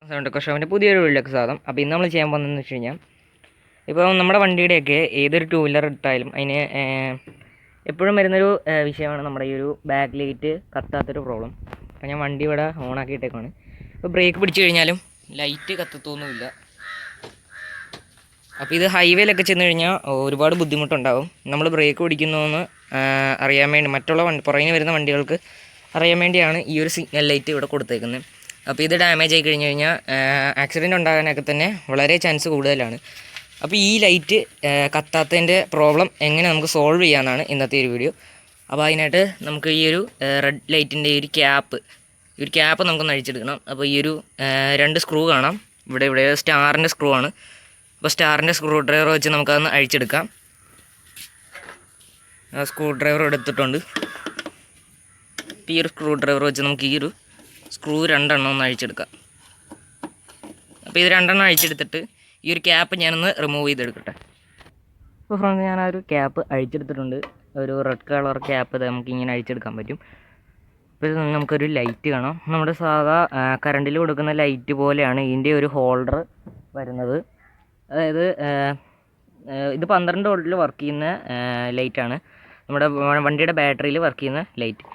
Sound കർഷകൻ്റെ പുതിയൊരു വീട്ടിലേക്ക് സ്വാഗതം. അപ്പോൾ ഇന്ന് നമ്മൾ ചെയ്യാൻ പോകുന്നതെന്ന് വെച്ച് കഴിഞ്ഞാൽ, ഇപ്പോൾ നമ്മുടെ വണ്ടിയുടെയൊക്കെ ഏതൊരു ടൂ വീലർ എടുത്താലും അതിന് എപ്പോഴും വരുന്നൊരു വിഷയമാണ് നമ്മുടെ ഈ ഒരു ബാക്ക് ലൈറ്റ് കത്താത്തൊരു പ്രോബ്ലം. അപ്പോൾ ഞാൻ വണ്ടി ഇവിടെ ഓണാക്കിയിട്ടേക്കാണ്. ഇപ്പോൾ ബ്രേക്ക് പിടിച്ചു കഴിഞ്ഞാലും ലൈറ്റ് കത്തത്തൊന്നുമില്ല. അപ്പോൾ ഇത് ഹൈവേയിലൊക്കെ ചെന്ന് കഴിഞ്ഞാൽ ഒരുപാട് ബുദ്ധിമുട്ടുണ്ടാകും. നമ്മൾ ബ്രേക്ക് പിടിക്കുന്നതെന്ന് അറിയാൻ വേണ്ടി മറ്റുള്ള പുറകിന് വരുന്ന വണ്ടികൾക്ക് അറിയാൻ വേണ്ടിയാണ് ഈ ഒരു സിഗ്നൽ ലൈറ്റ് ഇവിടെ കൊടുത്തേക്കുന്നത്. അപ്പോൾ ഇത് ഡാമേജ് ആയി കഴിഞ്ഞ് കഴിഞ്ഞാൽ ആക്സിഡൻറ്റ് ഉണ്ടാകാനൊക്കെ തന്നെ വളരെ ചാൻസ് കൂടുതലാണ്. അപ്പോൾ ഈ ലൈറ്റ് കത്താത്തതിൻ്റെ പ്രോബ്ലം എങ്ങനെ നമുക്ക് സോൾവ് ചെയ്യാമെന്നാണ് ഇന്നത്തെ ഒരു വീഡിയോ. അപ്പോൾ അതിനായിട്ട് നമുക്ക് ഈ ഒരു റെഡ് ലൈറ്റിൻ്റെ ഈ ഒരു ക്യാപ്പ് നമുക്കൊന്ന് അഴിച്ചെടുക്കണം. അപ്പോൾ ഈ ഒരു 2 സ്ക്രൂ കാണാം. ഇവിടെ സ്റ്റാറിൻ്റെ സ്ക്രൂ ആണ്. അപ്പോൾ സ്റ്റാറിൻ്റെ സ്ക്രൂ ഡ്രൈവർ വെച്ച് നമുക്കതൊന്ന് അഴിച്ചെടുക്കാം. സ്ക്രൂ ഡ്രൈവർ എടുത്തിട്ടുണ്ട്. ഈ ഒരു സ്ക്രൂ ഡ്രൈവർ വെച്ച് നമുക്ക് ഈ ഒരു സ്ക്രൂ 2 എണ്ണം ഒന്ന് അഴിച്ചെടുക്കാം. അപ്പോൾ ഇത് 2 എണ്ണം അഴിച്ചെടുത്തിട്ട് ഈ ഒരു ക്യാപ്പ് ഞാനൊന്ന് റിമൂവ് ചെയ്തെടുക്കട്ടെ. അപ്പോൾ ഫ്രണ്ട് ഞാൻ ആ ഒരു ക്യാപ്പ് അഴിച്ചെടുത്തിട്ടുണ്ട്. ഒരു റെഡ് കളർ ക്യാപ്പ് നമുക്കിങ്ങനെ അഴിച്ചെടുക്കാൻ പറ്റും. അപ്പോൾ ഇത് നമുക്കൊരു ലൈറ്റ് കാണാം. നമ്മുടെ സാധാ കറണ്ടിൽ കൊടുക്കുന്ന ലൈറ്റ് പോലെയാണ് ഇതിൻ്റെ ഒരു ഹോൾഡർ വരുന്നത്. അതായത് ഇത് 12 വോൾട്ടിൽ വർക്ക് ചെയ്യുന്ന ലൈറ്റാണ്. നമ്മുടെ വണ്ടിയുടെ ബാറ്ററിയിൽ വർക്ക് ചെയ്യുന്ന ലൈറ്റ്.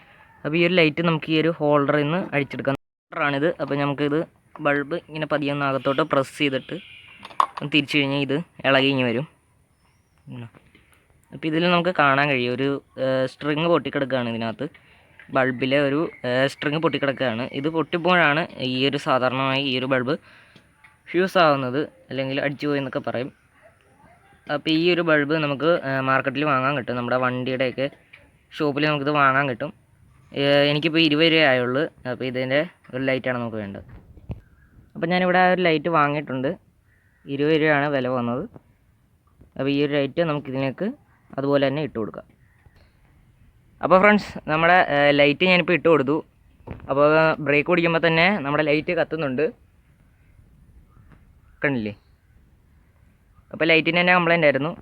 അപ്പോൾ ഈ ഒരു ലൈറ്റ് നമുക്ക് ഈ ഒരു ഹോൾഡറിൽ നിന്ന് അഴിച്ചെടുക്കാൻ ഹോൾഡറാണിത്. അപ്പോൾ നമുക്കിത് ബൾബ് ഇങ്ങനെ പതിയെ ഒന്ന് അകത്തോട്ട് പ്രസ് ചെയ്തിട്ട് തിരിച്ചു കഴിഞ്ഞാൽ ഇത് ഇളകി ഇങ്ങനെ വരും. അപ്പോൾ ഇതിൽ നമുക്ക് കാണാൻ കഴിയും ഒരു സ്ട്രിങ് പൊട്ടിക്കിടക്കുകയാണ്. ഇതിനകത്ത് ബൾബിലെ ഒരു സ്ട്രിങ് പൊട്ടിക്കിടക്കുകയാണ്. ഇത് പൊട്ടിപ്പോഴാണ് ഈ ഒരു സാധാരണമായി ഈ ഒരു ബൾബ് ഫ്യൂസ് ആവുന്നത്, അല്ലെങ്കിൽ അടിച്ചു പോയി എന്നൊക്കെ പറയും. അപ്പോൾ ഈ ഒരു ബൾബ് നമുക്ക് മാർക്കറ്റിൽ വാങ്ങാൻ കിട്ടും. നമ്മുടെ വണ്ടിയുടെയൊക്കെ ഷോപ്പിൽ നമുക്കിത് വാങ്ങാൻ കിട്ടും. എനിക്കിപ്പോൾ 20 രൂപ ആയുള്ളൂ. അപ്പോൾ ഇതിൻ്റെ ഒരു ലൈറ്റാണ് നമുക്ക് വേണ്ടത്. അപ്പോൾ ഞാനിവിടെ ആ ഒരു ലൈറ്റ് വാങ്ങിയിട്ടുണ്ട്. 20 രൂപയാണ് വില വന്നത്. അപ്പോൾ ഈ ഒരു ലൈറ്റ് നമുക്കിതിലേക്ക് അതുപോലെ തന്നെ ഇട്ട് കൊടുക്കാം. അപ്പോൾ ഫ്രണ്ട്സ്, നമ്മുടെ ലൈറ്റ് ഞാനിപ്പോൾ ഇട്ട് കൊടുത്തു. അപ്പോൾ ബ്രേക്ക് പിടിക്കുമ്പോൾ തന്നെ നമ്മുടെ ലൈറ്റ് കത്തുന്നുണ്ട്, കണ്ടില്ലേ? അപ്പോൾ ലൈറ്റിന് തന്നെ കംപ്ലൈൻ്റ് ആയിരുന്നു.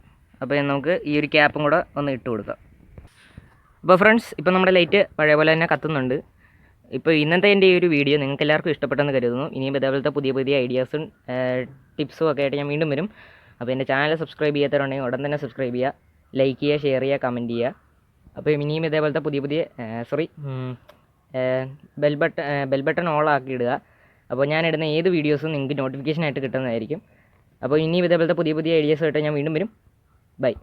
അപ്പോൾ നമുക്ക് ഈ ഒരു ക്യാപ്പും കൂടെ ഒന്ന് ഇട്ട് കൊടുക്കാം. അപ്പോൾ ഫ്രണ്ട്സ്, ഇപ്പോൾ നമ്മുടെ ലൈറ്റ് പഴയ പോലെ തന്നെ കത്തുന്നുണ്ട്. ഇപ്പോൾ ഇന്നത്തെ എൻ്റെ ഈ ഒരു വീഡിയോ നിങ്ങൾക്ക് എല്ലാവർക്കും ഇഷ്ടപ്പെട്ടെന്ന് കരുതുന്നു. ഇനിയും ഇതേപോലത്തെ പുതിയ ഐഡിയാസും ടിപ്സും ഒക്കെ ആയിട്ട് ഞാൻ വീണ്ടും വരും. അപ്പോൾ എൻ്റെ ചാനൽ സബ്സ്ക്രൈബ് ചെയ്യാത്തവരുണ്ടെങ്കിൽ ഉടൻ തന്നെ സബ്സ്ക്രൈബ് ചെയ്യുക, ലൈക്ക് ചെയ്യുക, ഷെയർ ചെയ്യുക, കമൻറ്റ് ചെയ്യുക. അപ്പോൾ ഇനിയും ഇതേപോലത്തെ ബെൽ ബട്ടൺ ഓൾ ആക്കി ഇടുക. അപ്പോൾ ഞാനിടുന്ന ഏത് വീഡിയോസും നിങ്ങൾക്ക് നോട്ടിഫിക്കേഷൻ ആയിട്ട് കിട്ടുന്നതായിരിക്കും. അപ്പോൾ ഇനിയും ഇതേപോലത്തെ പുതിയ ഐഡിയാസുമായിട്ട് ഞാൻ വീണ്ടും വരും. ബൈ.